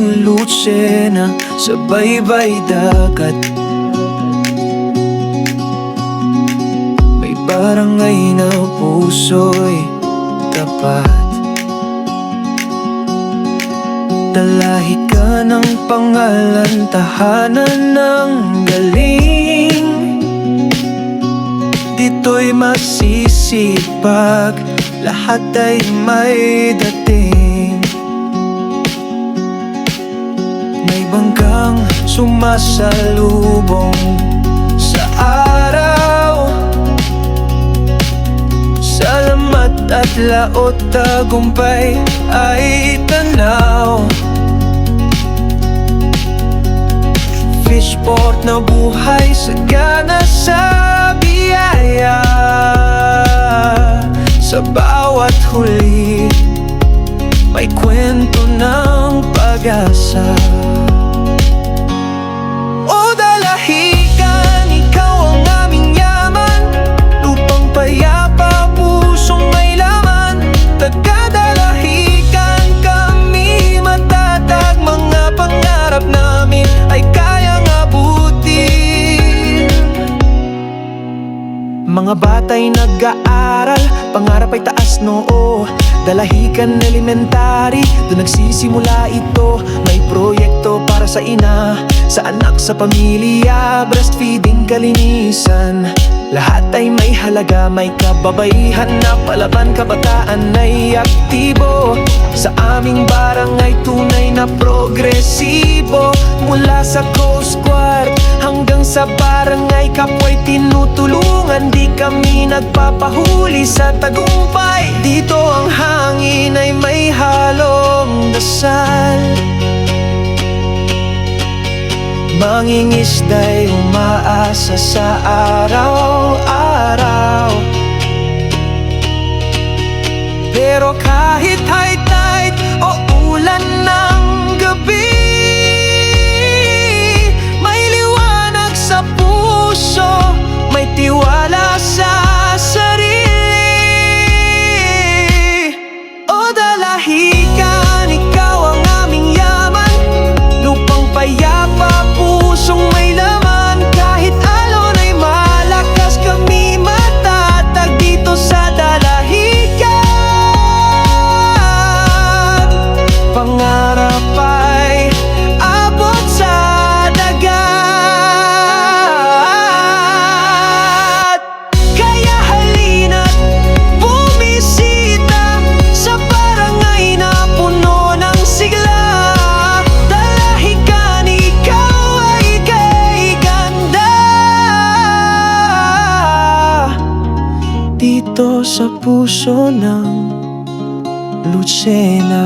ng Lucena sa baybay dagat. May barangay na puso'y tapat. Dalahi ka ng pangalan, tahanan ng galing. Dito'y masisipag, lahat ay may dating. May bangkang sumasalubong sa araw. Salamat at laot, tagumpay ay tanaw. Fishport na buhay, sagana sa biyaya. Sa bawat huli, may kwento ng pag-asa. O dalahican, ikaw ang aming yaman, lupang payapa, pusong may laman. Taga-dalahican kami matatag, mga pangarap namin ay kayang abutin. Mga batay nag-aaral, pangarap ay taas noo. Dalahican Elementary, doon nagsisimula ito. May proyekto para sa ina, sa anak, sa pamilya. Breastfeeding, kalinisan, lahat ay may halaga. May kababaihan na palaban, kabataan ay aktibo. Sa aming barangay tunay na progresibo. Mula sa Coast Guard hanggang sa barangay kapwa'y tinutulungan. Di kami nagpapahuli sa tagumpay. Dito ang hangin ay may halong dasal. Mangingisda'y umaasa sa araw-araw. Pero kahit high tide o ulan ng gabi, may liwanag sa puso, may tiwala sa sarili. O dalahican, ikaw ang aming yaman, lupang payapa, pusong may laman. Kahit alon ay malakas, kami matatag dito sa dalahican. Pangarap ay abot sa dagat. Kaya halina't bumisita sa barangay na puno ng sigla. Dalahican, ikaw ay kay ganda. Dito sa puso ng Lucena.